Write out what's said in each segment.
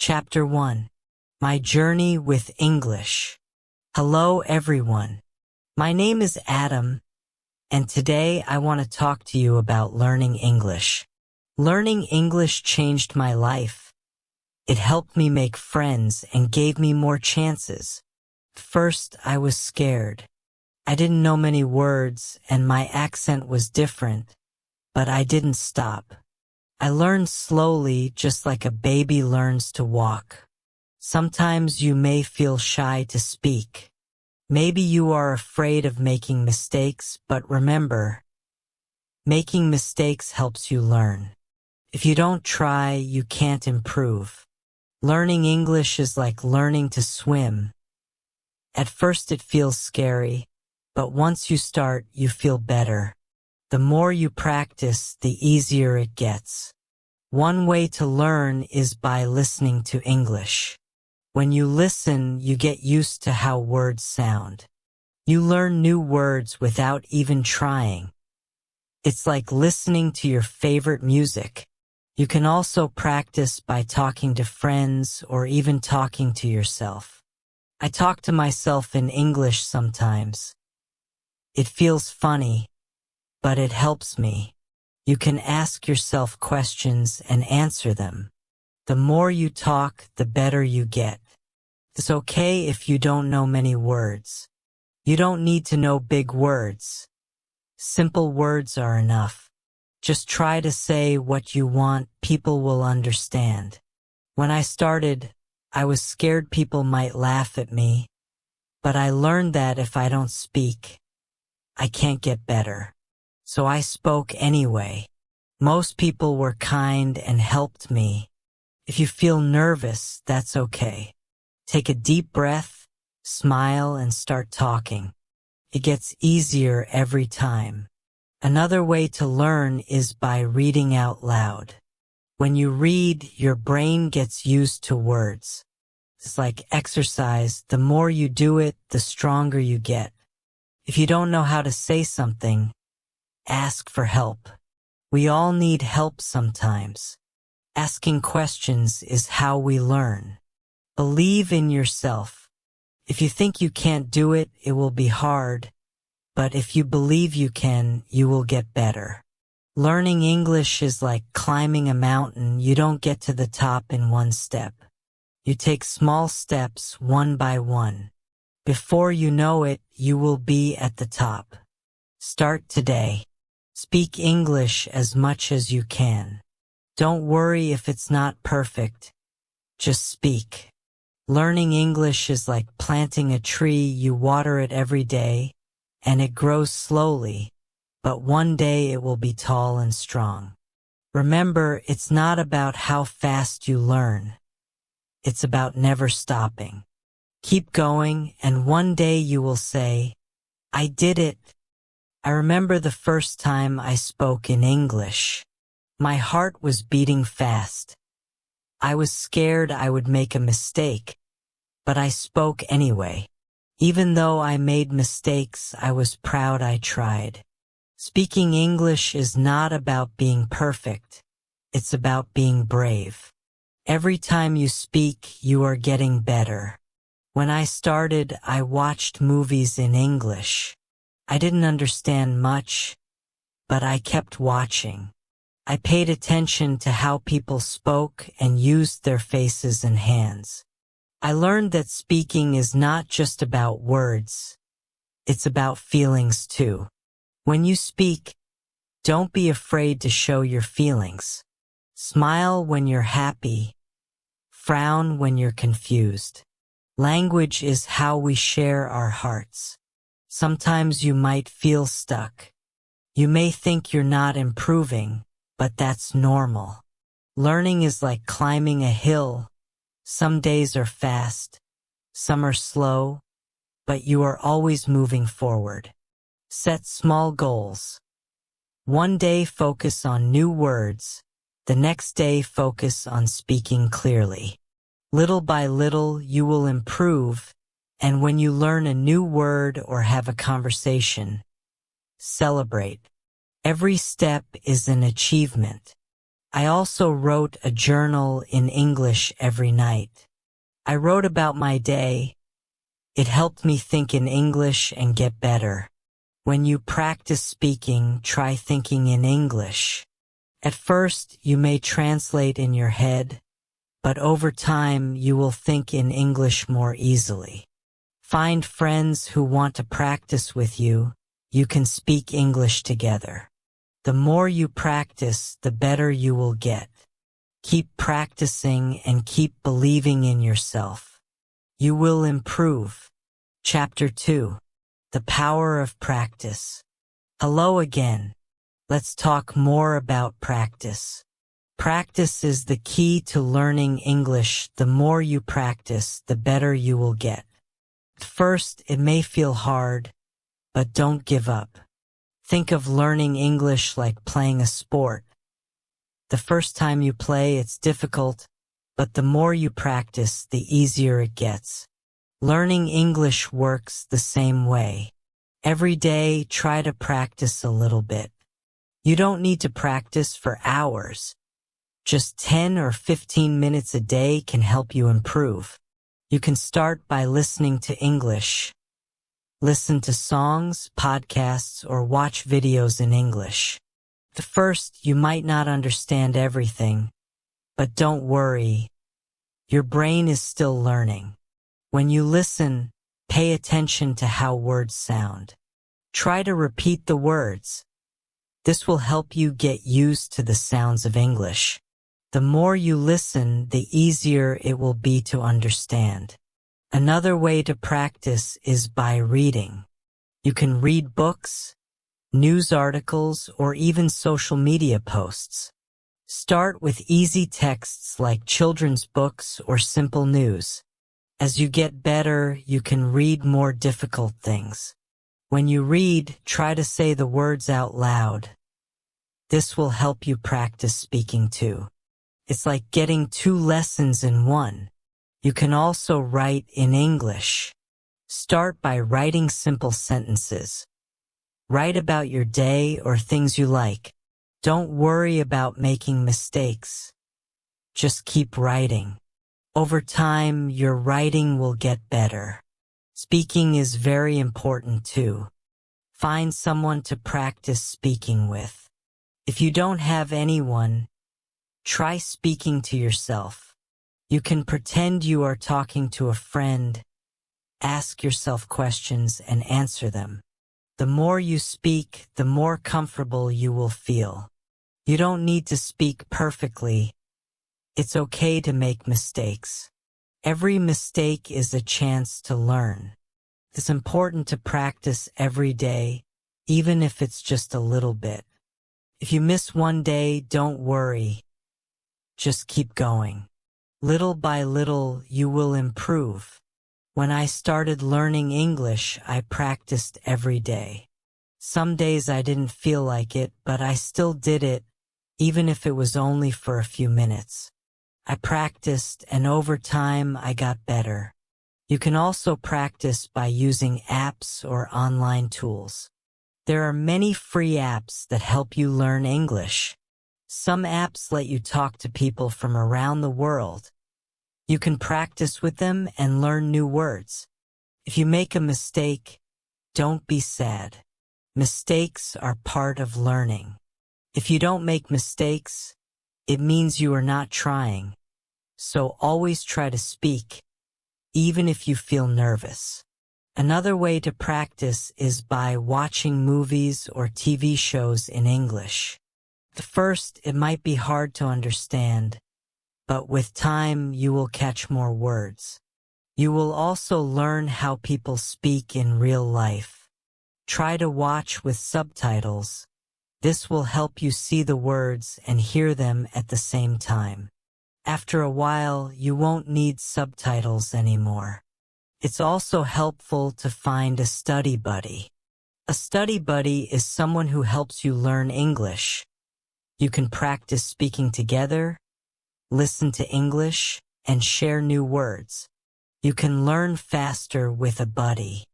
Chapter 1. My Journey with English. Hello everyone. My name is Adam, and today I want to talk to you about learning English. Learning English changed my life. It helped me make friends and gave me more chances. First, I was scared. I didn't know many words and my accent was different, but I didn't stop. I learned slowly, just like a baby learns to walk. Sometimes you may feel shy to speak. Maybe you are afraid of making mistakes, but remember, making mistakes helps you learn. If you don't try, you can't improve. Learning English is like learning to swim. At first it feels scary, but once you start, you feel better. The more you practice, the easier it gets. One way to learn is by listening to English. When you listen, you get used to how words sound. You learn new words without even trying. It's like listening to your favorite music. You can also practice by talking to friends or even talking to yourself. I talk to myself in English sometimes. It feels funny, but it helps me. You can ask yourself questions and answer them. The more you talk, the better you get. It's okay if you don't know many words. You don't need to know big words. Simple words are enough. Just try to say what you want, people will understand. When I started, I was scared people might laugh at me, but I learned that if I don't speak, I can't get better. So I spoke anyway. Most people were kind and helped me. If you feel nervous, that's okay. Take a deep breath, smile, and start talking. It gets easier every time. Another way to learn is by reading out loud. When you read, your brain gets used to words. It's like exercise. The more you do it, the stronger you get. If you don't know how to say something, ask for help. We all need help sometimes. Asking questions is how we learn. Believe in yourself. If you think you can't do it, it will be hard. But if you believe you can, you will get better. Learning English is like climbing a mountain. You don't get to the top in one step. You take small steps one by one. Before you know it, you will be at the top. Start today. Speak English as much as you can. Don't worry if it's not perfect. Just speak. Learning English is like planting a tree. You water it every day, and it grows slowly, but one day it will be tall and strong. Remember, it's not about how fast you learn. It's about never stopping. Keep going, and one day you will say, I did it. I remember the first time I spoke in English. My heart was beating fast. I was scared I would make a mistake, but I spoke anyway. Even though I made mistakes, I was proud I tried. Speaking English is not about being perfect. It's about being brave. Every time you speak, you are getting better. When I started, I watched movies in English. I didn't understand much, but I kept watching. I paid attention to how people spoke and used their faces and hands. I learned that speaking is not just about words. It's about feelings too. When you speak, don't be afraid to show your feelings. Smile when you're happy. Frown when you're confused. Language is how we share our hearts. Sometimes you might feel stuck. You may think you're not improving, but that's normal. Learning is like climbing a hill. Some days are fast, some are slow, but you are always moving forward. Set small goals. One day focus on new words. The next day focus on speaking clearly. Little by little, you will improve, and when you learn a new word or have a conversation, celebrate. Every step is an achievement. I also wrote a journal in English every night. I wrote about my day. It helped me think in English and get better. When you practice speaking, try thinking in English. At first, you may translate in your head, but over time, you will think in English more easily. Find friends who want to practice with you. You can speak English together. The more you practice, the better you will get. Keep practicing and keep believing in yourself. You will improve. Chapter 2. The Power of Practice. Hello again. Let's talk more about practice. Practice is the key to learning English. The more you practice, the better you will get. At first, it may feel hard, but don't give up. Think of learning English like playing a sport. The first time you play, it's difficult, but the more you practice, the easier it gets. Learning English works the same way. Every day, try to practice a little bit. You don't need to practice for hours. Just 10 or 15 minutes a day can help you improve. You can start by listening to English. Listen to songs, podcasts, or watch videos in English. At first, you might not understand everything, but don't worry. Your brain is still learning. When you listen, pay attention to how words sound. Try to repeat the words. This will help you get used to the sounds of English. The more you listen, the easier it will be to understand. Another way to practice is by reading. You can read books, news articles, or even social media posts. Start with easy texts like children's books or simple news. As you get better, you can read more difficult things. When you read, try to say the words out loud. This will help you practice speaking too. It's like getting 2 lessons in one. You can also write in English. Start by writing simple sentences. Write about your day or things you like. Don't worry about making mistakes. Just keep writing. Over time, your writing will get better. Speaking is very important too. Find someone to practice speaking with. If you don't have anyone, try speaking to yourself. You can pretend you are talking to a friend. Ask yourself questions and answer them. The more you speak, the more comfortable you will feel. You don't need to speak perfectly. It's okay to make mistakes. Every mistake is a chance to learn. It's important to practice every day, even if it's just a little bit. If you miss one day, don't worry. Just keep going. Little by little, you will improve. When I started learning English, I practiced every day. Some days I didn't feel like it, but I still did it, even if it was only for a few minutes. I practiced, and over time, I got better. You can also practice by using apps or online tools. There are many free apps that help you learn English. Some apps let you talk to people from around the world. You can practice with them and learn new words. If you make a mistake, don't be sad. Mistakes are part of learning. If you don't make mistakes, it means you are not trying. So always try to speak, even if you feel nervous. Another way to practice is by watching movies or TV shows in English. At first, it might be hard to understand, but with time, you will catch more words. You will also learn how people speak in real life. Try to watch with subtitles. This will help you see the words and hear them at the same time. After a while, you won't need subtitles anymore. It's also helpful to find a study buddy. A study buddy is someone who helps you learn English. You can practice speaking together, listen to English, and share new words. You can learn faster with a buddy.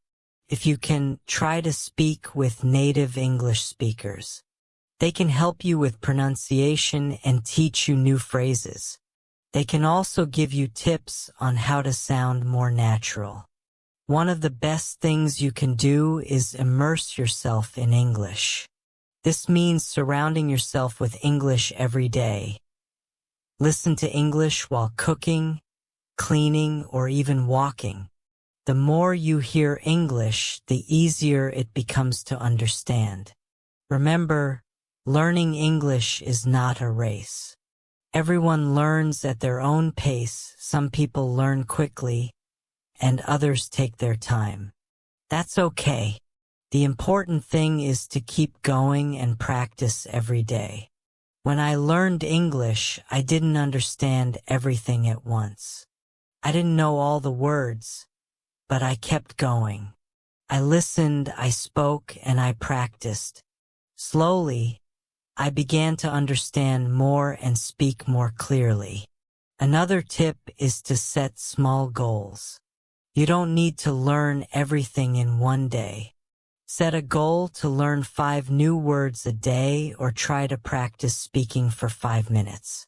If you can, try to speak with native English speakers. They can help you with pronunciation and teach you new phrases. They can also give you tips on how to sound more natural. One of the best things you can do is immerse yourself in English. This means surrounding yourself with English every day. Listen to English while cooking, cleaning, or even walking. The more you hear English, the easier it becomes to understand. Remember, learning English is not a race. Everyone learns at their own pace. Some people learn quickly, and others take their time. That's okay. The important thing is to keep going and practice every day. When I learned English, I didn't understand everything at once. I didn't know all the words, but I kept going. I listened, I spoke, and I practiced. Slowly, I began to understand more and speak more clearly. Another tip is to set small goals. You don't need to learn everything in one day. Set a goal to learn 5 new words a day or try to practice speaking for 5 minutes.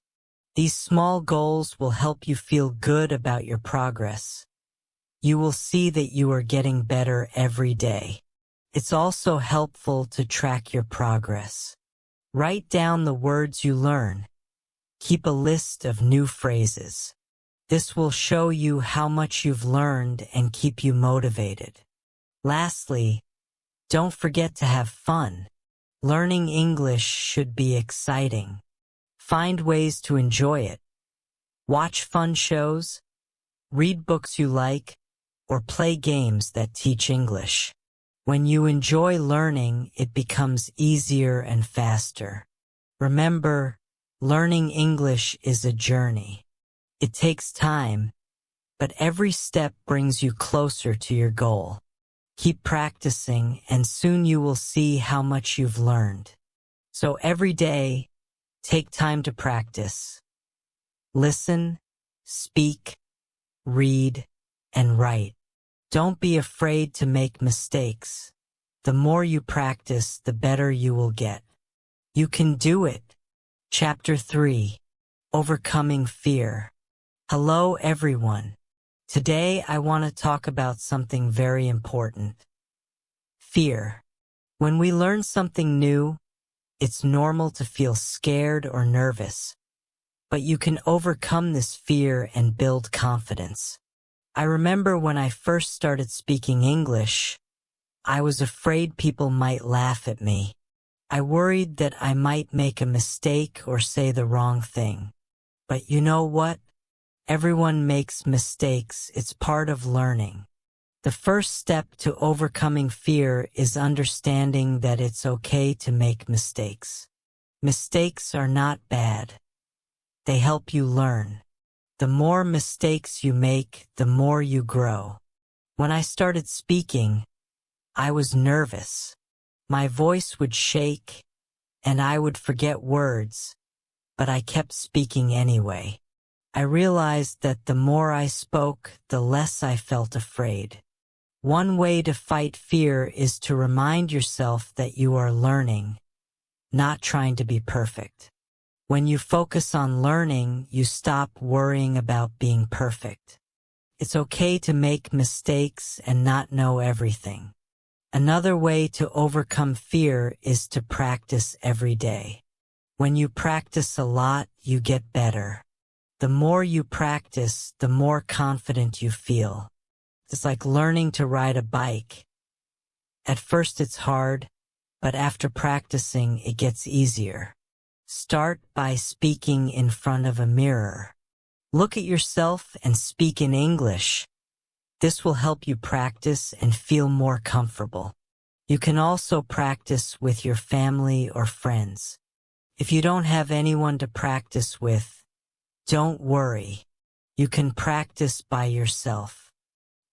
These small goals will help you feel good about your progress. You will see that you are getting better every day. It's also helpful to track your progress. Write down the words you learn. Keep a list of new phrases. This will show you how much you've learned and keep you motivated. Lastly, don't forget to have fun. Learning English should be exciting. Find ways to enjoy it. Watch fun shows, read books you like, or play games that teach English. When you enjoy learning, it becomes easier and faster. Remember, learning English is a journey. It takes time, but every step brings you closer to your goal. Keep practicing, and soon you will see how much you've learned. So every day, take time to practice. Listen, speak, read, and write. Don't be afraid to make mistakes. The more you practice, the better you will get. You can do it. Chapter 3. Overcoming Fear. Hello everyone. Today I want to talk about something very important. Fear. When we learn something new, it's normal to feel scared or nervous. But you can overcome this fear and build confidence. I remember when I first started speaking English, I was afraid people might laugh at me. I worried that I might make a mistake or say the wrong thing. But you know what? Everyone makes mistakes. It's part of learning. The first step to overcoming fear is understanding that it's okay to make mistakes. Mistakes are not bad. They help you learn. The more mistakes you make, the more you grow. When I started speaking, I was nervous. My voice would shake, and I would forget words, but I kept speaking anyway. I realized that the more I spoke, the less I felt afraid. One way to fight fear is to remind yourself that you are learning, not trying to be perfect. When you focus on learning, you stop worrying about being perfect. It's okay to make mistakes and not know everything. Another way to overcome fear is to practice every day. When you practice a lot, you get better. The more you practice, the more confident you feel. It's like learning to ride a bike. At first it's hard, but after practicing, it gets easier. Start by speaking in front of a mirror. Look at yourself and speak in English. This will help you practice and feel more comfortable. You can also practice with your family or friends. If you don't have anyone to practice with, don't worry. You can practice by yourself.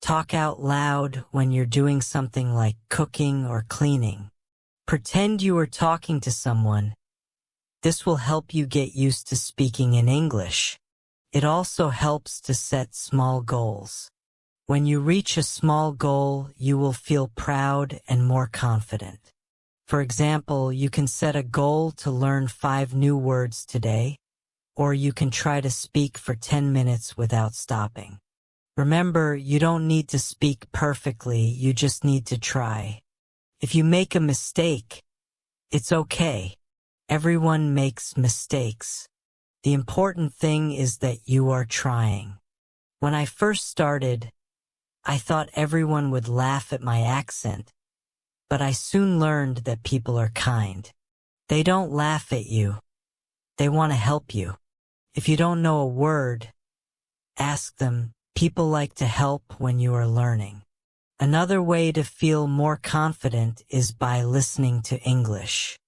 Talk out loud when you're doing something like cooking or cleaning. Pretend you are talking to someone. This will help you get used to speaking in English. It also helps to set small goals. When you reach a small goal, you will feel proud and more confident. For example, you can set a goal to learn 5 new words today, or you can try to speak for 10 minutes without stopping. Remember, you don't need to speak perfectly, you just need to try. If you make a mistake, it's okay. Everyone makes mistakes. The important thing is that you are trying. When I first started, I thought everyone would laugh at my accent, but I soon learned that people are kind. They don't laugh at you. They want to help you. If you don't know a word, ask them. People like to help when you are learning. Another way to feel more confident is by listening to English.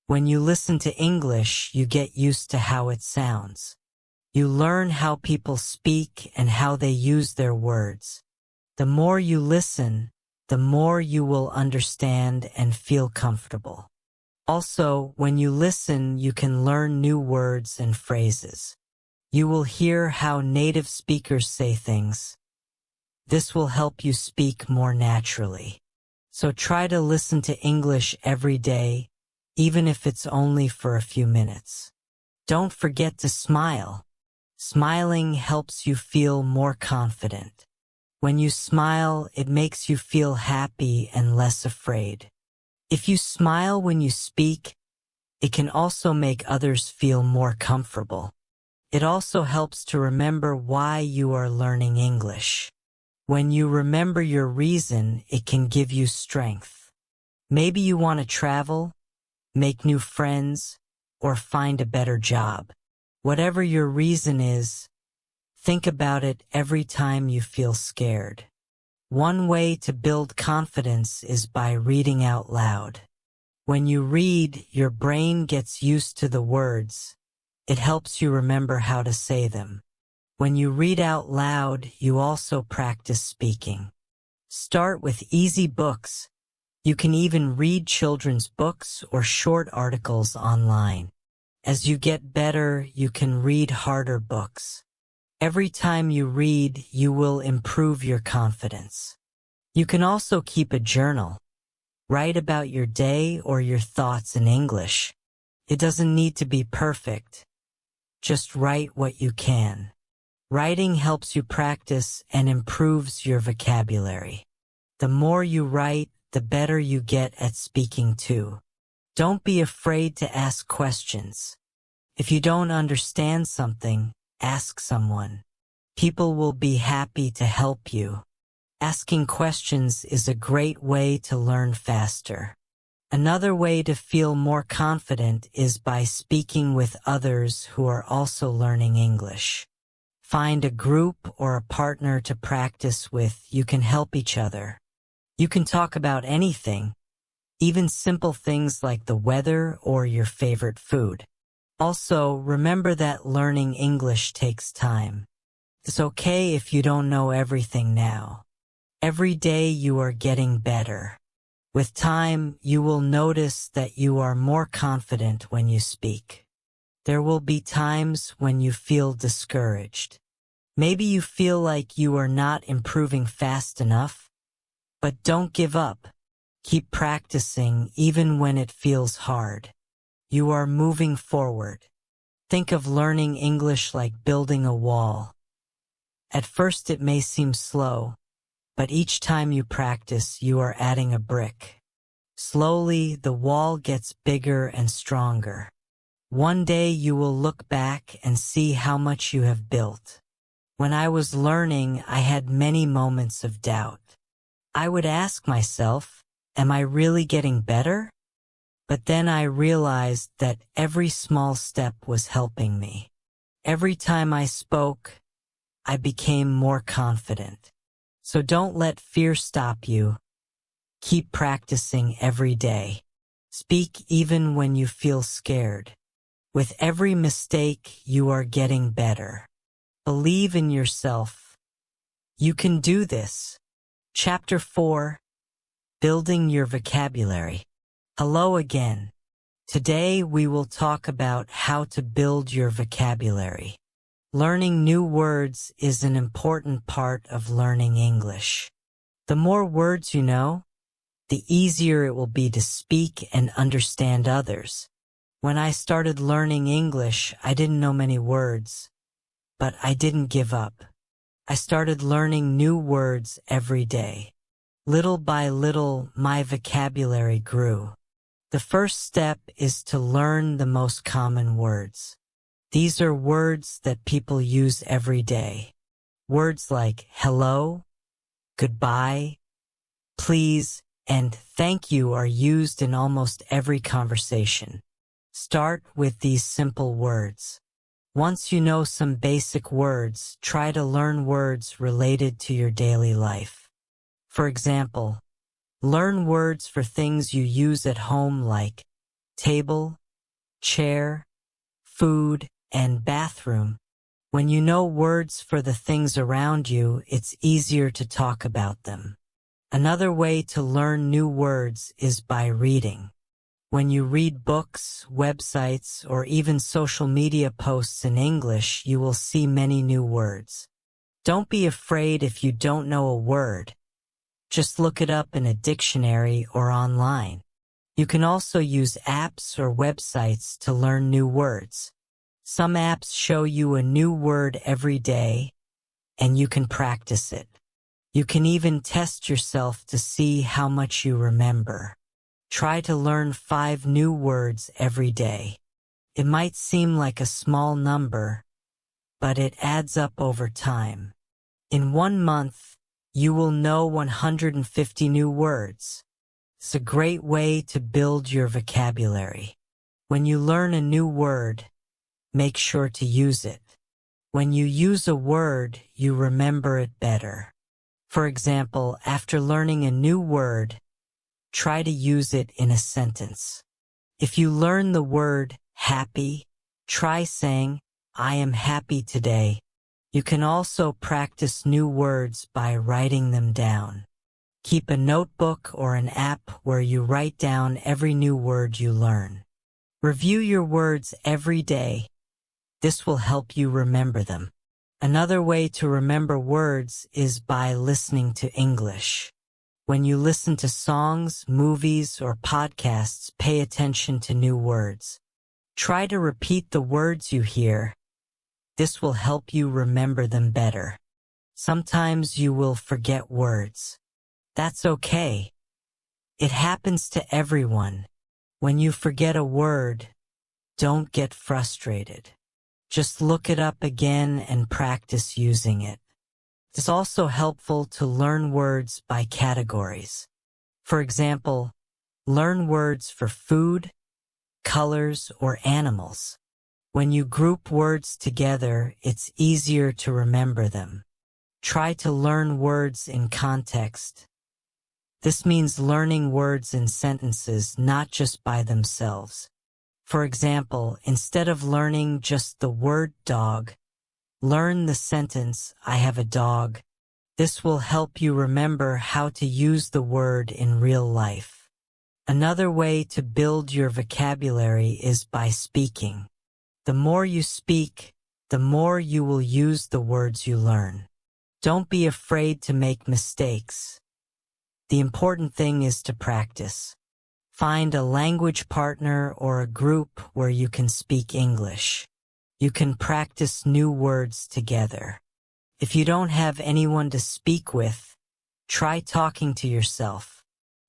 When you listen to English, you get used to how it sounds. You learn how people speak and how they use their words. The more you listen, the more you will understand and feel comfortable. Also, when you listen, you can learn new words and phrases. You will hear how native speakers say things. This will help you speak more naturally. So try to listen to English every day, even if it's only for a few minutes. Don't forget to smile. Smiling helps you feel more confident. When you smile, it makes you feel happy and less afraid. If you smile when you speak, it can also make others feel more comfortable. It also helps to remember why you are learning English. When you remember your reason, it can give you strength. Maybe you want to travel, make new friends, or find a better job. Whatever your reason is, think about it every time you feel scared. One way to build confidence is by reading out loud. When you read, your brain gets used to the words. It helps you remember how to say them. When you read out loud, you also practice speaking. Start with easy books. You can even read children's books or short articles online. As you get better, you can read harder books. Every time you read, you will improve your confidence. You can also keep a journal. Write about your day or your thoughts in English. It doesn't need to be perfect. Just write what you can. Writing helps you practice and improves your vocabulary. The more you write, the better you get at speaking too. Don't be afraid to ask questions. If you don't understand something, ask someone. People will be happy to help you. Asking questions is a great way to learn faster. Another way to feel more confident is by speaking with others who are also learning English. Find a group or a partner to practice with. You can help each other. You can talk about anything, even simple things like the weather or your favorite food. Also, remember that learning English takes time. It's okay if you don't know everything now. Every day you are getting better. With time, you will notice that you are more confident when you speak. There will be times when you feel discouraged. Maybe you feel like you are not improving fast enough, but don't give up. Keep practicing even when it feels hard. You are moving forward. Think of learning English like building a wall. At first it may seem slow, but each time you practice, you are adding a brick. Slowly, the wall gets bigger and stronger. One day you will look back and see how much you have built. When I was learning, I had many moments of doubt. I would ask myself, am I really getting better? But then I realized that every small step was helping me. Every time I spoke, I became more confident. So don't let fear stop you. Keep practicing every day. Speak even when you feel scared. With every mistake, you are getting better. Believe in yourself. You can do this. Chapter 4: Building Your Vocabulary. Hello again. Today we will talk about how to build your vocabulary. Learning new words is an important part of learning English. The more words you know, the easier it will be to speak and understand others. When I started learning English, I didn't know many words, but I didn't give up. I started learning new words every day. Little by little, my vocabulary grew. The first step is to learn the most common words. These are words that people use every day. Words like hello, goodbye, please, and thank you are used in almost every conversation. Start with these simple words. Once you know some basic words, try to learn words related to your daily life. For example, learn words for things you use at home like table, chair, food, and bathroom. When you know words for the things around you, it's easier to talk about them. Another way to learn new words is by reading. When you read books, websites, or even social media posts in English, you will see many new words. Don't be afraid if you don't know a word. Just look it up in a dictionary or online. You can also use apps or websites to learn new words. Some apps show you a new word every day, and you can practice it. You can even test yourself to see how much you remember. Try to learn 5 new words every day. It might seem like a small number, but it adds up over time. In 1 month, you will know 150 new words. It's a great way to build your vocabulary. When you learn a new word, make sure to use it. When you use a word, you remember it better. For example, after learning a new word, try to use it in a sentence. If you learn the word happy, try saying, I am happy today. You can also practice new words by writing them down. Keep a notebook or an app where you write down every new word you learn. Review your words every day. This will help you remember them. Another way to remember words is by listening to English. When you listen to songs, movies, or podcasts, pay attention to new words. Try to repeat the words you hear. This will help you remember them better. Sometimes you will forget words. That's okay. It happens to everyone. When you forget a word, don't get frustrated. Just look it up again and practice using it. It's also helpful to learn words by categories. For example, learn words for food, colors, or animals. When you group words together, it's easier to remember them. Try to learn words in context. This means learning words in sentences, not just by themselves. For example, instead of learning just the word dog, learn the sentence, I have a dog. This will help you remember how to use the word in real life. Another way to build your vocabulary is by speaking. The more you speak, the more you will use the words you learn. Don't be afraid to make mistakes. The important thing is to practice. Find a language partner or a group where you can speak English. You can practice new words together. If you don't have anyone to speak with, try talking to yourself.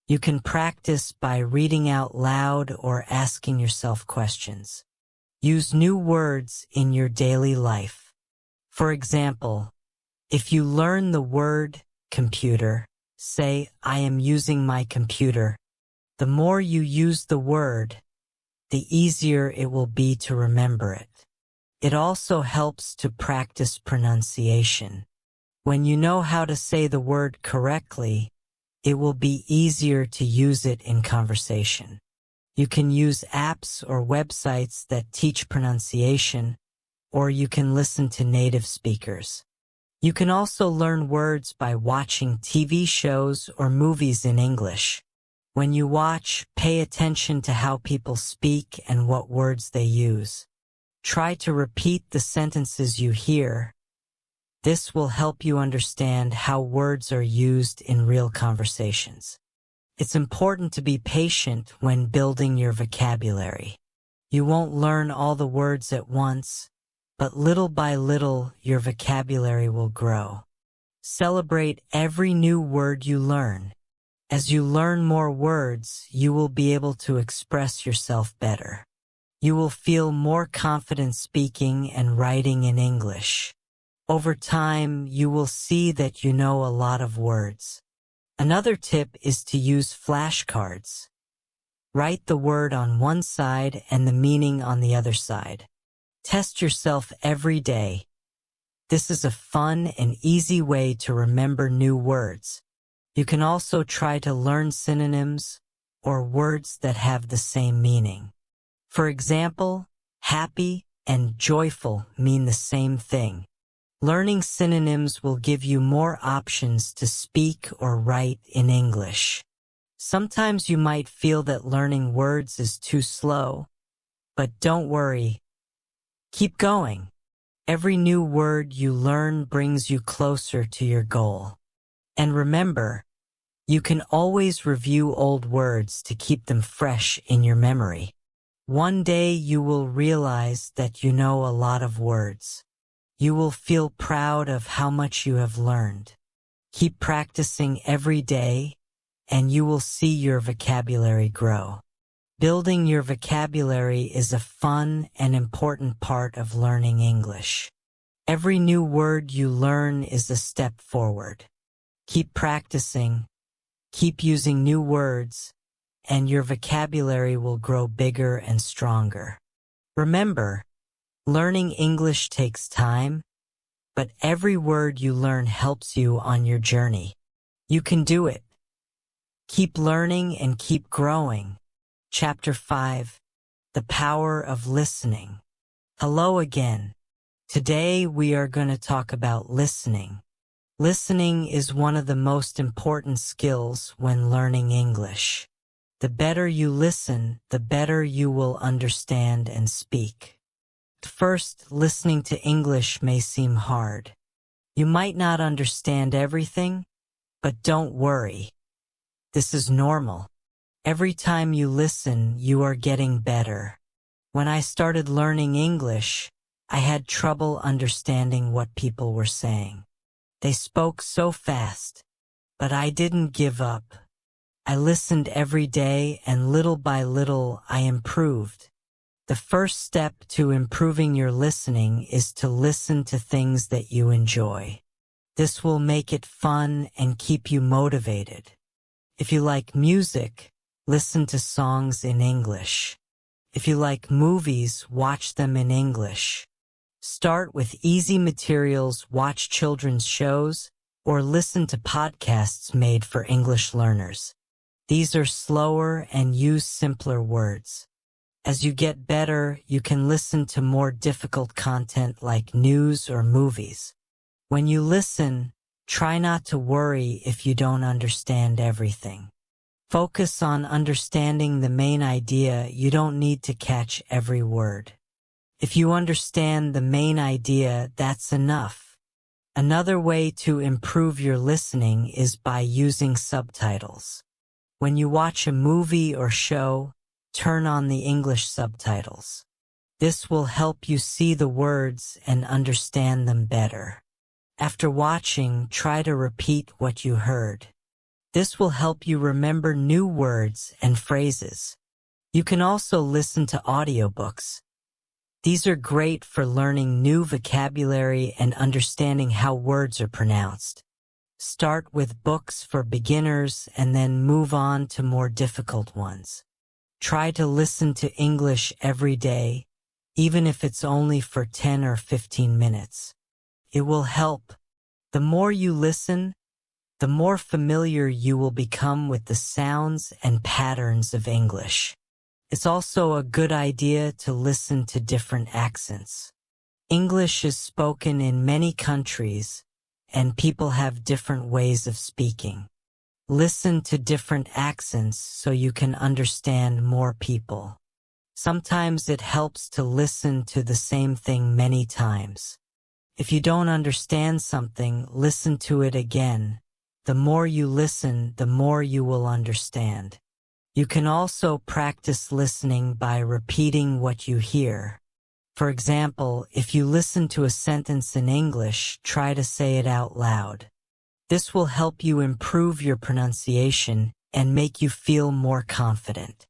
You can practice by reading out loud or asking yourself questions. Use new words in your daily life. For example, if you learn the word computer, say, I am using my computer. The more you use the word, the easier it will be to remember it. It also helps to practice pronunciation. When you know how to say the word correctly, it will be easier to use it in conversation. You can use apps or websites that teach pronunciation, or you can listen to native speakers. You can also learn words by watching TV shows or movies in English. When you watch, pay attention to how people speak and what words they use. Try to repeat the sentences you hear. This will help you understand how words are used in real conversations. It's important to be patient when building your vocabulary. You won't learn all the words at once, but little by little your vocabulary will grow. Celebrate every new word you learn. As you learn more words, you will be able to express yourself better. You will feel more confident speaking and writing in English. Over time, you will see that you know a lot of words. Another tip is to use flashcards. Write the word on one side and the meaning on the other side. Test yourself every day. This is a fun and easy way to remember new words. You can also try to learn synonyms or words that have the same meaning. For example, happy and joyful mean the same thing. Learning synonyms will give you more options to speak or write in English. Sometimes you might feel that learning words is too slow, but don't worry. Keep going. Every new word you learn brings you closer to your goal. And remember, you can always review old words to keep them fresh in your memory. One day you will realize that you know a lot of words. You will feel proud of how much you have learned. Keep practicing every day, and you will see your vocabulary grow. Building your vocabulary is a fun and important part of learning English. Every new word you learn is a step forward. Keep practicing, keep using new words, and your vocabulary will grow bigger and stronger. Remember, learning English takes time, but every word you learn helps you on your journey. You can do it. Keep learning and keep growing. Chapter 5. The Power of Listening. Hello again. Today we are going to talk about listening. Listening is one of the most important skills when learning English. The better you listen, the better you will understand and speak. At first, listening to English may seem hard. You might not understand everything, but don't worry. This is normal. Every time you listen, you are getting better. When I started learning English, I had trouble understanding what people were saying. They spoke so fast, but I didn't give up. I listened every day, and little by little I improved. The first step to improving your listening is to listen to things that you enjoy. This will make it fun and keep you motivated. If you like music, listen to songs in English. If you like movies, watch them in English. Start with easy materials, watch children's shows, or listen to podcasts made for English learners. These are slower and use simpler words. As you get better, you can listen to more difficult content like news or movies. When you listen, try not to worry if you don't understand everything. Focus on understanding the main idea. You don't need to catch every word. If you understand the main idea, that's enough. Another way to improve your listening is by using subtitles. When you watch a movie or show, turn on the English subtitles. This will help you see the words and understand them better. After watching, try to repeat what you heard. This will help you remember new words and phrases. You can also listen to audiobooks. These are great for learning new vocabulary and understanding how words are pronounced. Start with books for beginners and then move on to more difficult ones. Try to listen to English every day, even if it's only for 10 or 15 minutes. It will help. The more you listen, the more familiar you will become with the sounds and patterns of English. It's also a good idea to listen to different accents. English is spoken in many countries, and people have different ways of speaking. Listen to different accents so you can understand more people. Sometimes it helps to listen to the same thing many times. If you don't understand something, listen to it again. The more you listen, the more you will understand. You can also practice listening by repeating what you hear. For example, if you listen to a sentence in English, try to say it out loud. This will help you improve your pronunciation and make you feel more confident.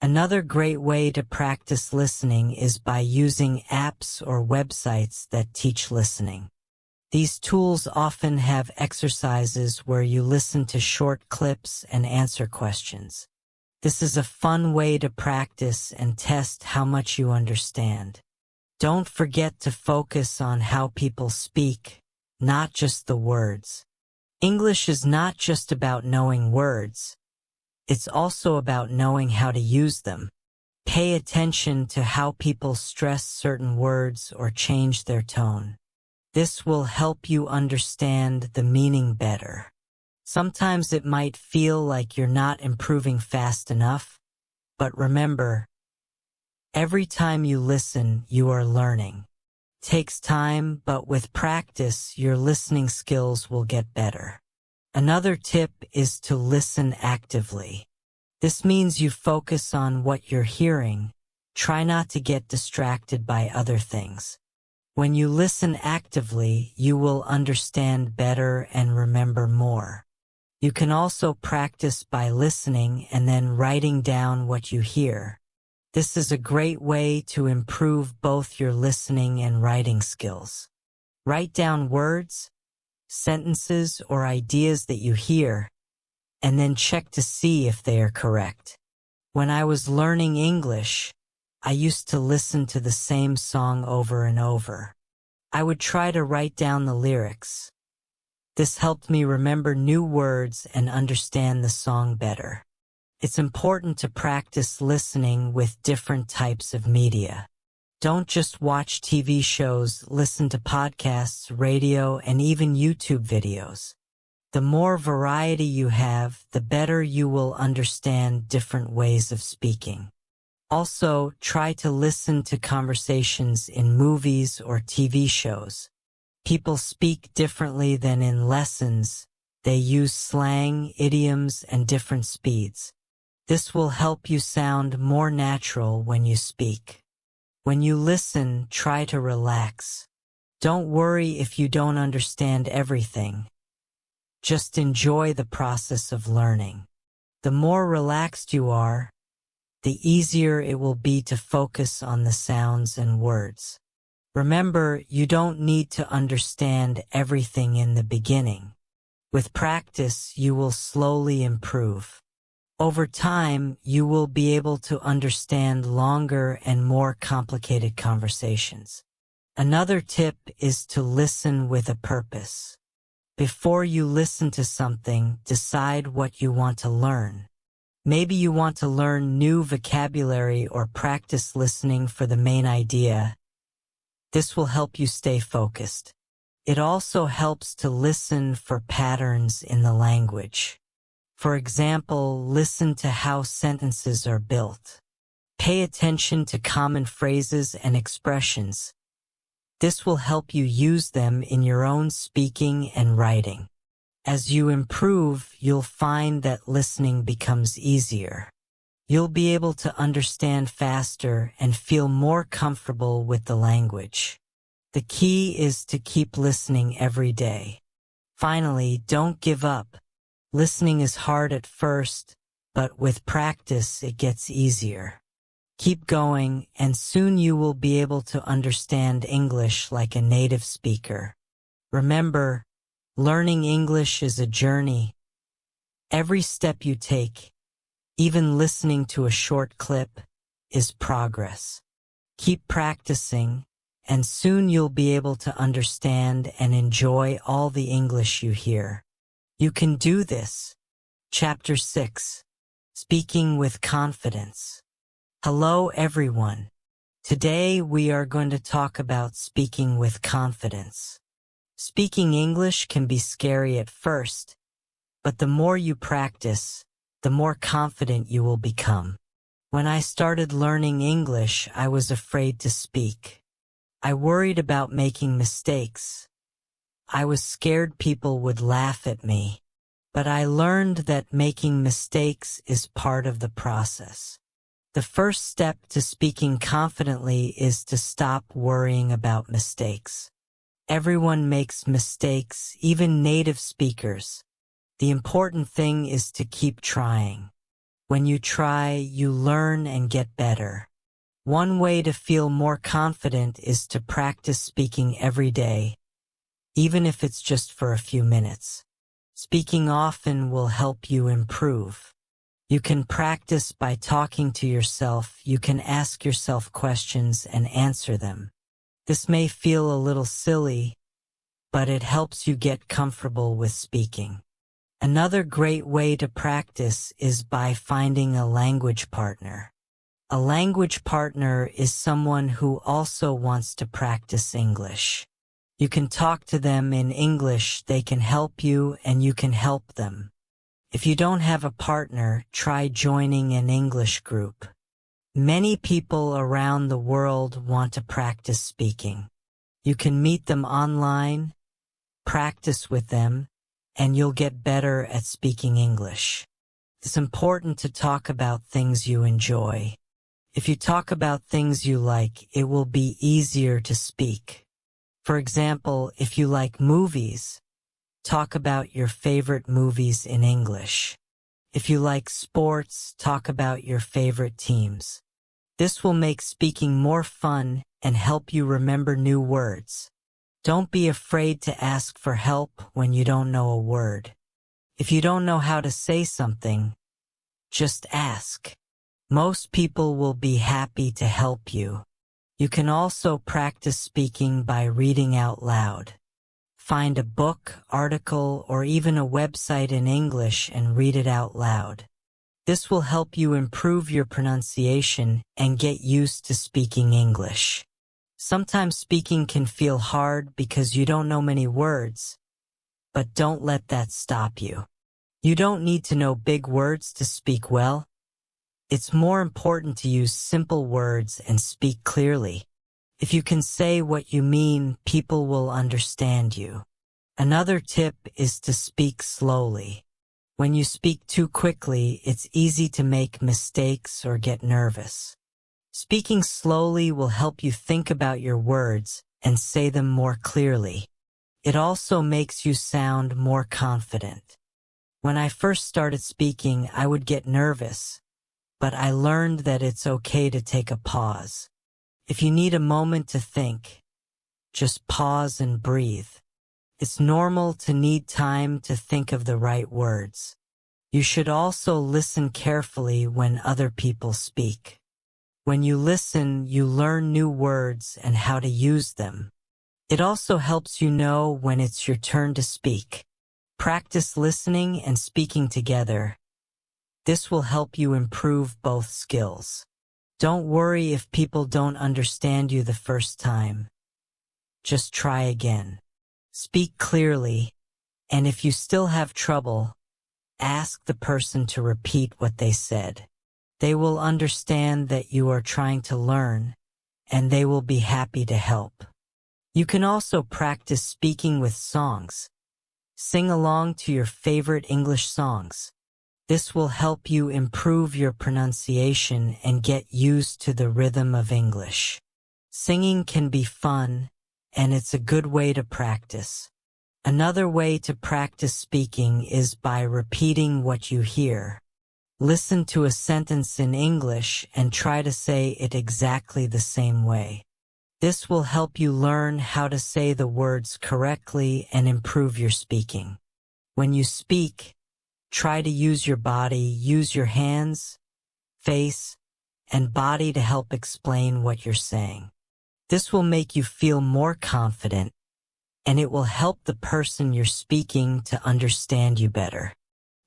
Another great way to practice listening is by using apps or websites that teach listening. These tools often have exercises where you listen to short clips and answer questions. This is a fun way to practice and test how much you understand. Don't forget to focus on how people speak, not just the words. English is not just about knowing words. It's also about knowing how to use them. Pay attention to how people stress certain words or change their tone. This will help you understand the meaning better. Sometimes it might feel like you're not improving fast enough, but remember, every time you listen, you are learning. It takes time, but with practice, your listening skills will get better. Another tip is to listen actively. This means you focus on what you're hearing. Try not to get distracted by other things. When you listen actively, you will understand better and remember more. You can also practice by listening and then writing down what you hear. This is a great way to improve both your listening and writing skills. Write down words, sentences, or ideas that you hear, and then check to see if they are correct. When I was learning English, I used to listen to the same song over and over. I would try to write down the lyrics. This helped me remember new words and understand the song better. It's important to practice listening with different types of media. Don't just watch TV shows, listen to podcasts, radio, and even YouTube videos. The more variety you have, the better you will understand different ways of speaking. Also, try to listen to conversations in movies or TV shows. People speak differently than in lessons. They use slang, idioms, and different speeds. This will help you sound more natural when you speak. When you listen, try to relax. Don't worry if you don't understand everything. Just enjoy the process of learning. The more relaxed you are, the easier it will be to focus on the sounds and words. Remember, you don't need to understand everything in the beginning. With practice, you will slowly improve. Over time, you will be able to understand longer and more complicated conversations. Another tip is to listen with a purpose. Before you listen to something, decide what you want to learn. Maybe you want to learn new vocabulary or practice listening for the main idea. This will help you stay focused. It also helps to listen for patterns in the language. For example, listen to how sentences are built. Pay attention to common phrases and expressions. This will help you use them in your own speaking and writing. As you improve, you'll find that listening becomes easier. You'll be able to understand faster and feel more comfortable with the language. The key is to keep listening every day. Finally, don't give up. Listening is hard at first, but with practice it gets easier. Keep going, and soon you will be able to understand English like a native speaker. Remember, learning English is a journey. Every step you take, even listening to a short clip, is progress. Keep practicing, and soon you'll be able to understand and enjoy all the English you hear. You can do this. Chapter 6. Speaking with Confidence. Hello everyone. Today we are going to talk about speaking with confidence. Speaking English can be scary at first, but the more you practice, the more confident you will become. When I started learning English, I was afraid to speak. I worried about making mistakes. I was scared people would laugh at me. but I learned that making mistakes is part of the process. The first step to speaking confidently is to stop worrying about mistakes. Everyone makes mistakes, even native speakers. The important thing is to keep trying. When you try, you learn and get better. One way to feel more confident is to practice speaking every day, even if it's just for a few minutes. Speaking often will help you improve. You can practice by talking to yourself. You can ask yourself questions and answer them. This may feel a little silly, but it helps you get comfortable with speaking. Another great way to practice is by finding a language partner. A language partner is someone who also wants to practice English. You can talk to them in English, they can help you, and you can help them. If you don't have a partner, try joining an English group. Many people around the world want to practice speaking. You can meet them online, practice with them, and you'll get better at speaking English. It's important to talk about things you enjoy. If you talk about things you like, it will be easier to speak. For example, if you like movies, talk about your favorite movies in English. If you like sports, talk about your favorite teams. This will make speaking more fun and help you remember new words. Don't be afraid to ask for help when you don't know a word. If you don't know how to say something, just ask. Most people will be happy to help you. You can also practice speaking by reading out loud. Find a book, article, or even a website in English and read it out loud. This will help you improve your pronunciation and get used to speaking English. Sometimes speaking can feel hard because you don't know many words, but don't let that stop you. You don't need to know big words to speak well. It's more important to use simple words and speak clearly. If you can say what you mean, people will understand you. Another tip is to speak slowly. When you speak too quickly, it's easy to make mistakes or get nervous. Speaking slowly will help you think about your words and say them more clearly. It also makes you sound more confident. When I first started speaking, I would get nervous, but I learned that it's okay to take a pause. If you need a moment to think, just pause and breathe. It's normal to need time to think of the right words. You should also listen carefully when other people speak. When you listen, you learn new words and how to use them. It also helps you know when it's your turn to speak. Practice listening and speaking together. This will help you improve both skills. Don't worry if people don't understand you the first time. Just try again. Speak clearly, and if you still have trouble, ask the person to repeat what they said. They will understand that you are trying to learn, and they will be happy to help. You can also practice speaking with songs. Sing along to your favorite English songs. This will help you improve your pronunciation and get used to the rhythm of English. Singing can be fun, and it's a good way to practice. Another way to practice speaking is by repeating what you hear. Listen to a sentence in English and try to say it exactly the same way. This will help you learn how to say the words correctly and improve your speaking. When you speak, try to use your body, use your hands, face, and body to help explain what you're saying. This will make you feel more confident, and it will help the person you're speaking to understand you better.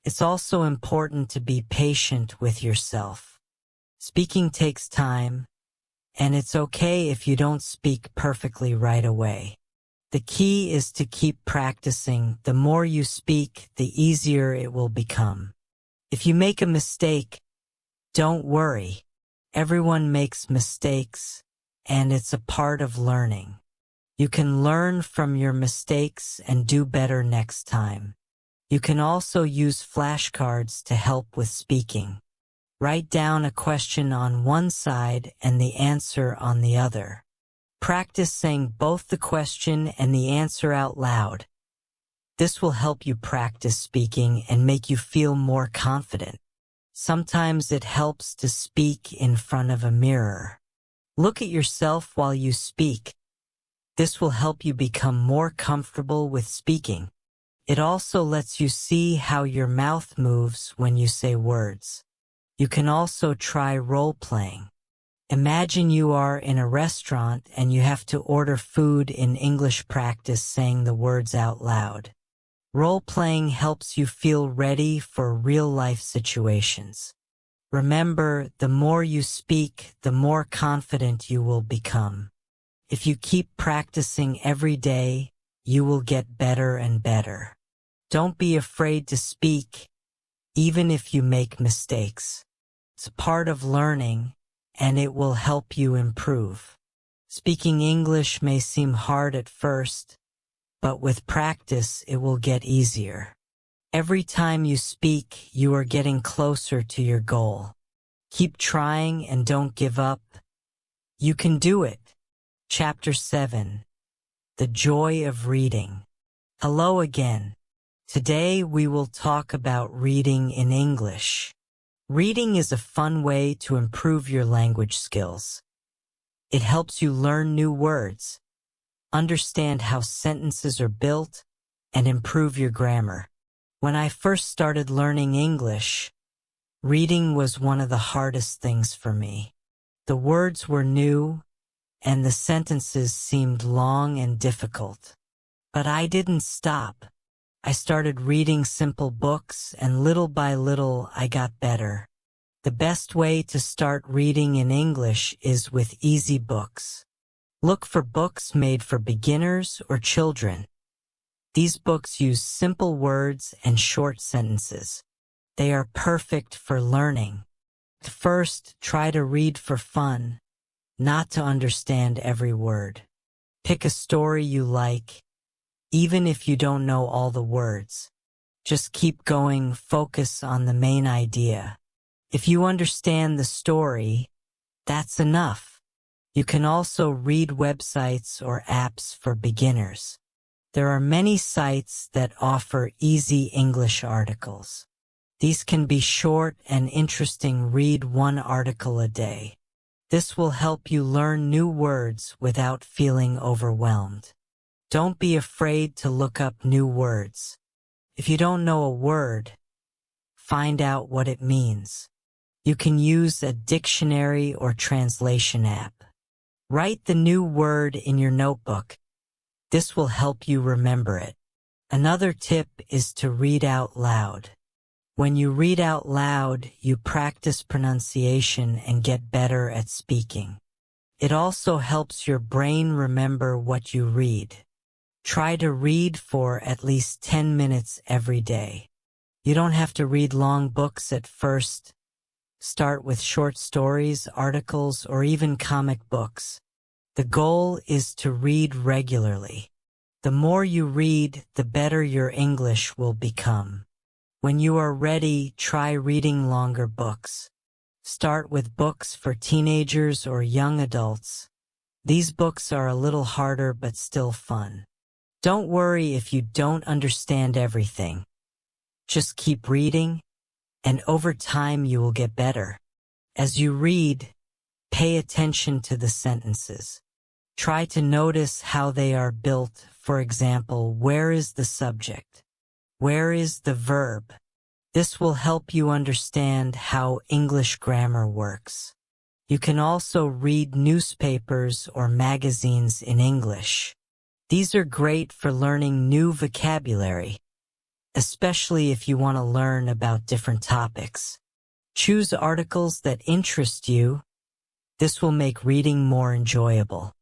It's also important to be patient with yourself. Speaking takes time, and it's okay if you don't speak perfectly right away. The key is to keep practicing. The more you speak, the easier it will become. If you make a mistake, don't worry. Everyone makes mistakes, and it's a part of learning. You can learn from your mistakes and do better next time. You can also use flashcards to help with speaking. Write down a question on one side and the answer on the other. Practice saying both the question and the answer out loud. This will help you practice speaking and make you feel more confident. Sometimes it helps to speak in front of a mirror. Look at yourself while you speak. This will help you become more comfortable with speaking. It also lets you see how your mouth moves when you say words. You can also try role-playing. Imagine you are in a restaurant and you have to order food in English. Practice saying the words out loud. Role-playing helps you feel ready for real-life situations. Remember, the more you speak, the more confident you will become. If you keep practicing every day, you will get better and better. Don't be afraid to speak, even if you make mistakes. It's part of learning, and it will help you improve. Speaking English may seem hard at first, but with practice, it will get easier. Every time you speak, you are getting closer to your goal. Keep trying and don't give up. You can do it. Chapter 7. The Joy of Reading. Hello again. Today we will talk about reading in English. Reading is a fun way to improve your language skills. It helps you learn new words, understand how sentences are built, and improve your grammar. When I first started learning English, reading was one of the hardest things for me. The words were new, and the sentences seemed long and difficult. But I didn't stop. I started reading simple books, and little by little I got better. The best way to start reading in English is with easy books. Look for books made for beginners or children. These books use simple words and short sentences. They are perfect for learning. First, try to read for fun, not to understand every word. Pick a story you like, even if you don't know all the words. Just keep going, focus on the main idea. If you understand the story, that's enough. You can also read websites or apps for beginners. There are many sites that offer easy English articles. These can be short and interesting. Read one article a day. This will help you learn new words without feeling overwhelmed. Don't be afraid to look up new words. If you don't know a word, find out what it means. You can use a dictionary or translation app. Write the new word in your notebook. This will help you remember it. Another tip is to read out loud. When you read out loud, you practice pronunciation and get better at speaking. It also helps your brain remember what you read. Try to read for at least 10 minutes every day. You don't have to read long books at first. Start with short stories, articles, or even comic books. The goal is to read regularly. The more you read, the better your English will become. When you are ready, try reading longer books. Start with books for teenagers or young adults. These books are a little harder but still fun. Don't worry if you don't understand everything. Just keep reading, and over time you will get better. As you read, pay attention to the sentences. Try to notice how they are built. For example, where is the subject? Where is the verb? This will help you understand how English grammar works. You can also read newspapers or magazines in English. These are great for learning new vocabulary, especially if you want to learn about different topics. Choose articles that interest you. This will make reading more enjoyable.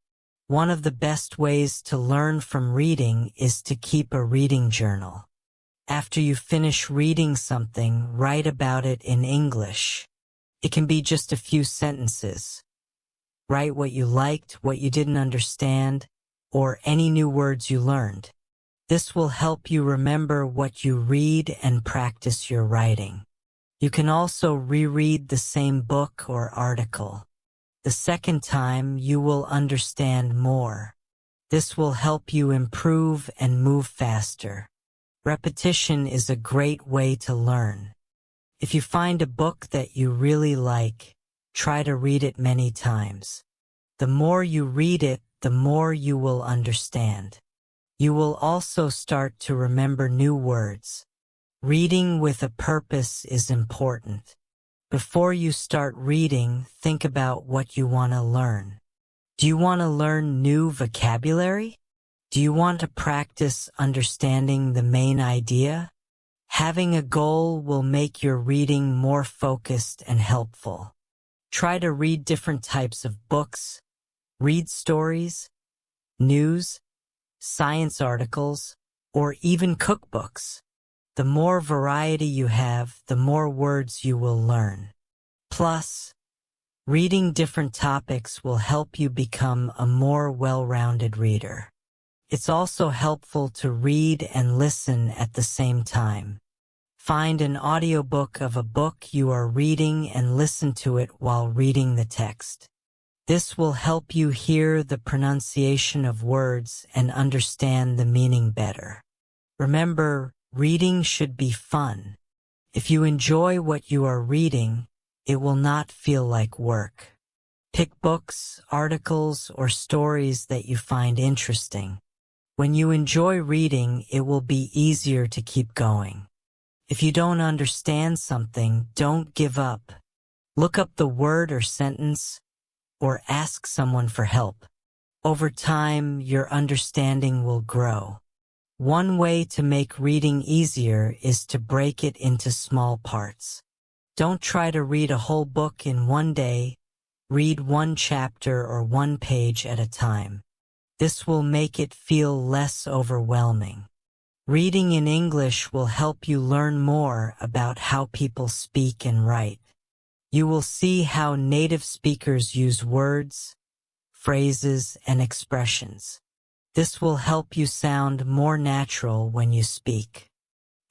One of the best ways to learn from reading is to keep a reading journal. After you finish reading something, write about it in English. It can be just a few sentences. Write what you liked, what you didn't understand, or any new words you learned. This will help you remember what you read and practice your writing. You can also reread the same book or article. The second time, you will understand more. This will help you improve and move faster. Repetition is a great way to learn. If you find a book that you really like, try to read it many times. The more you read it, the more you will understand. You will also start to remember new words. Reading with a purpose is important. Before you start reading, think about what you want to learn. Do you want to learn new vocabulary? Do you want to practice understanding the main idea? Having a goal will make your reading more focused and helpful. Try to read different types of books. Read stories, news, science articles, or even cookbooks. The more variety you have, the more words you will learn. Plus, reading different topics will help you become a more well-rounded reader. It's also helpful to read and listen at the same time. Find an audiobook of a book you are reading and listen to it while reading the text. This will help you hear the pronunciation of words and understand the meaning better. Remember, reading should be fun. If you enjoy what you are reading, it will not feel like work. Pick books, articles, or stories that you find interesting. When you enjoy reading, it will be easier to keep going. If you don't understand something, don't give up. Look up the word or sentence, or ask someone for help. Over time, your understanding will grow. One way to make reading easier is to break it into small parts. Don't try to read a whole book in one day. Read one chapter or one page at a time. This will make it feel less overwhelming. Reading in English will help you learn more about how people speak and write. You will see how native speakers use words, phrases, and expressions. This will help you sound more natural when you speak.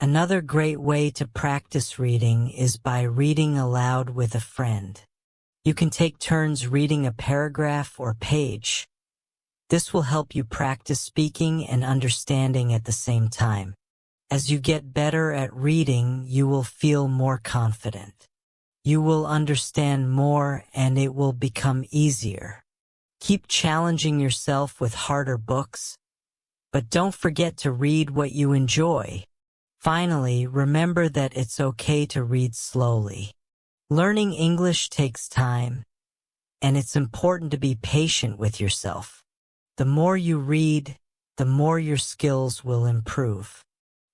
Another great way to practice reading is by reading aloud with a friend. You can take turns reading a paragraph or page. This will help you practice speaking and understanding at the same time. As you get better at reading, you will feel more confident. You will understand more and it will become easier. Keep challenging yourself with harder books, but don't forget to read what you enjoy. Finally, remember that it's okay to read slowly. Learning English takes time, and it's important to be patient with yourself. The more you read, the more your skills will improve.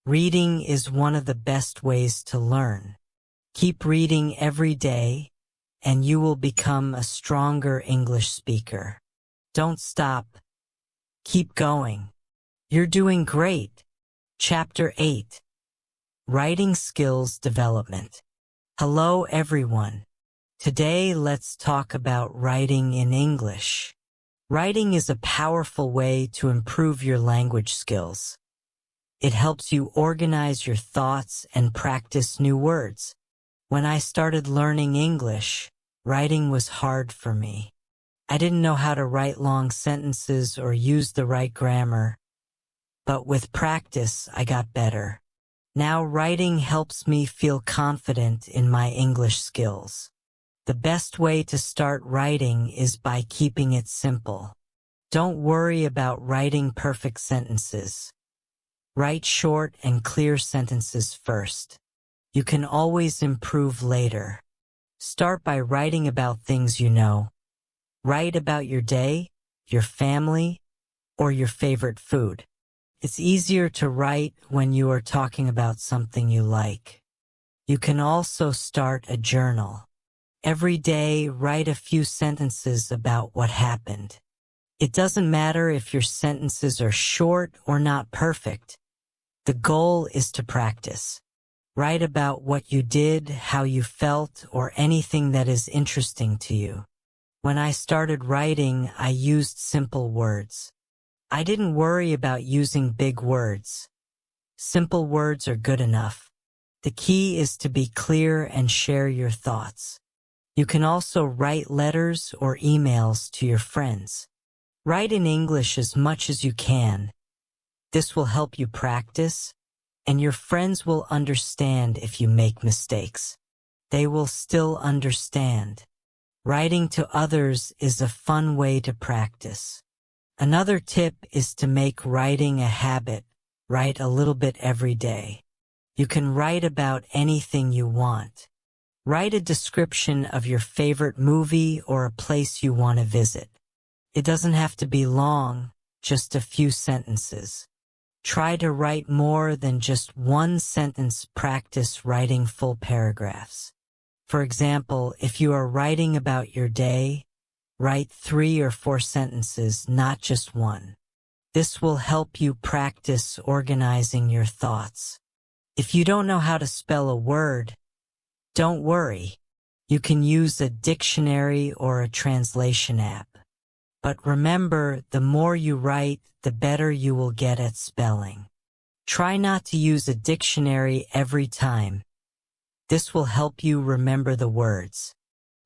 Reading is one of the best ways to learn. Keep reading every day, and you will become a stronger English speaker. Don't stop. Keep going. You're doing great. Chapter 8. Writing Skills Development. Hello everyone. Today let's talk about writing in English. Writing is a powerful way to improve your language skills. It helps you organize your thoughts and practice new words. When I started learning English, writing was hard for me. I didn't know how to write long sentences or use the right grammar, but with practice, I got better. Now writing helps me feel confident in my English skills. The best way to start writing is by keeping it simple. Don't worry about writing perfect sentences. Write short and clear sentences first. You can always improve later. Start by writing about things you know. Write about your day, your family, or your favorite food. It's easier to write when you are talking about something you like. You can also start a journal. Every day, write a few sentences about what happened. It doesn't matter if your sentences are short or not perfect. The goal is to practice. Write about what you did, how you felt, or anything that is interesting to you. When I started writing, I used simple words. I didn't worry about using big words. Simple words are good enough. The key is to be clear and share your thoughts. You can also write letters or emails to your friends. Write in English as much as you can. This will help you practice, and your friends will understand if you make mistakes. They will still understand. Writing to others is a fun way to practice. Another tip is to make writing a habit. Write a little bit every day. You can write about anything you want. Write a description of your favorite movie or a place you want to visit. It doesn't have to be long, just a few sentences. Try to write more than just one sentence. Practice writing full paragraphs. For example, if you are writing about your day, write 3 or 4 sentences, not just one. This will help you practice organizing your thoughts. If you don't know how to spell a word, don't worry. You can use a dictionary or a translation app. But remember, the more you write, the better you will get at spelling. Try not to use a dictionary every time. This will help you remember the words.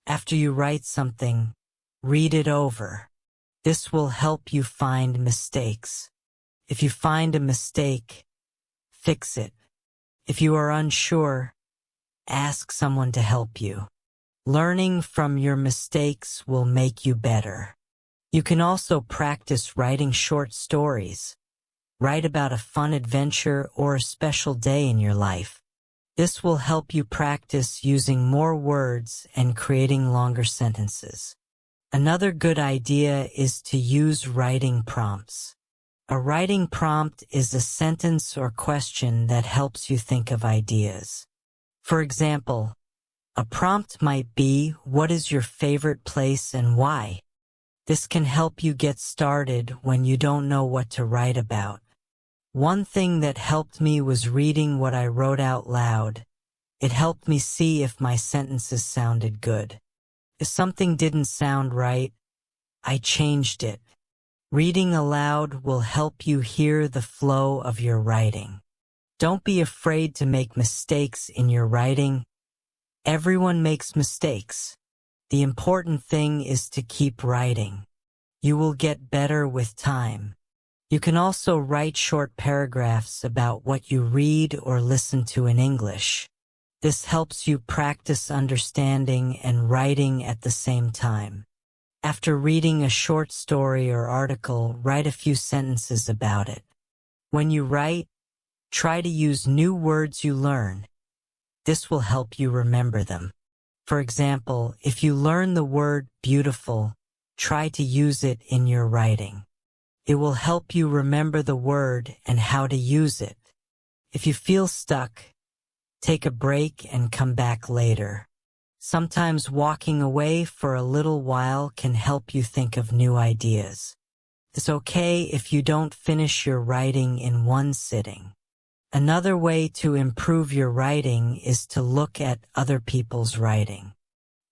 After you write something, read it over. This will help you find mistakes. If you find a mistake, fix it. If you are unsure, ask someone to help you. Learning from your mistakes will make you better. You can also practice writing short stories. Write about a fun adventure or a special day in your life. This will help you practice using more words and creating longer sentences. Another good idea is to use writing prompts. A writing prompt is a sentence or question that helps you think of ideas. For example, a prompt might be, "What is your favorite place and why?" This can help you get started when you don't know what to write about. One thing that helped me was reading what I wrote out loud. It helped me see if my sentences sounded good. If something didn't sound right, I changed it. Reading aloud will help you hear the flow of your writing. Don't be afraid to make mistakes in your writing. Everyone makes mistakes. The important thing is to keep writing. You will get better with time. You can also write short paragraphs about what you read or listen to in English. This helps you practice understanding and writing at the same time. After reading a short story or article, write a few sentences about it. When you write, try to use new words you learn. This will help you remember them. For example, if you learn the word beautiful, try to use it in your writing. It will help you remember the word and how to use it. If you feel stuck, take a break and come back later. Sometimes walking away for a little while can help you think of new ideas. It's okay if you don't finish your writing in one sitting. Another way to improve your writing is to look at other people's writing.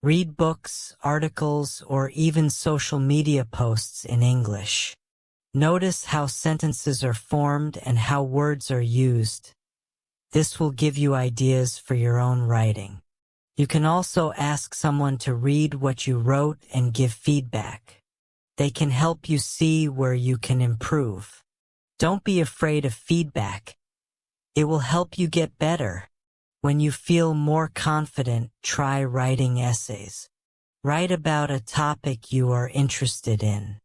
Read books, articles, or even social media posts in English. Notice how sentences are formed and how words are used. This will give you ideas for your own writing. You can also ask someone to read what you wrote and give feedback. They can help you see where you can improve. Don't be afraid of feedback. It will help you get better. When you feel more confident, try writing essays. Write about a topic you are interested in.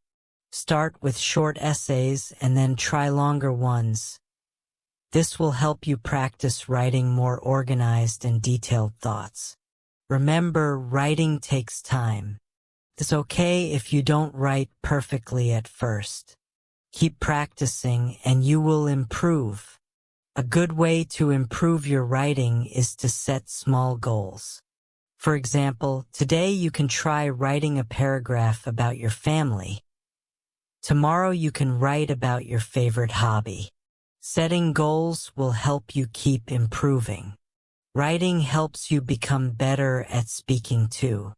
Start with short essays and then try longer ones. This will help you practice writing more organized and detailed thoughts. Remember, writing takes time. It's okay if you don't write perfectly at first. Keep practicing and you will improve. A good way to improve your writing is to set small goals. For example, today you can try writing a paragraph about your family. Tomorrow you can write about your favorite hobby. Setting goals will help you keep improving. Writing helps you become better at speaking too.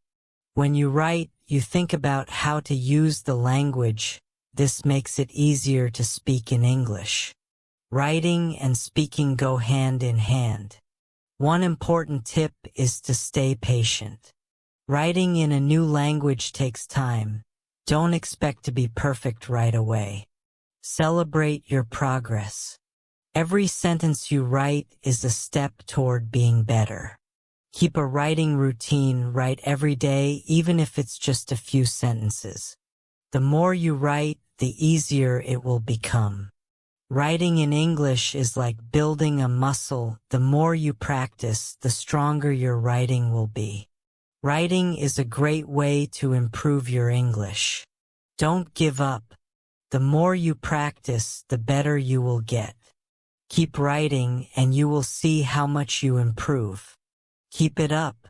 When you write, you think about how to use the language. This makes it easier to speak in English. Writing and speaking go hand in hand. One important tip is to stay patient. Writing in a new language takes time. Don't expect to be perfect right away. Celebrate your progress. Every sentence you write is a step toward being better. Keep a writing routine, write every day, even if it's just a few sentences. The more you write, the easier it will become. Writing in English is like building a muscle. The more you practice, the stronger your writing will be. Writing is a great way to improve your English. Don't give up. The more you practice, the better you will get. Keep writing and you will see how much you improve. Keep it up.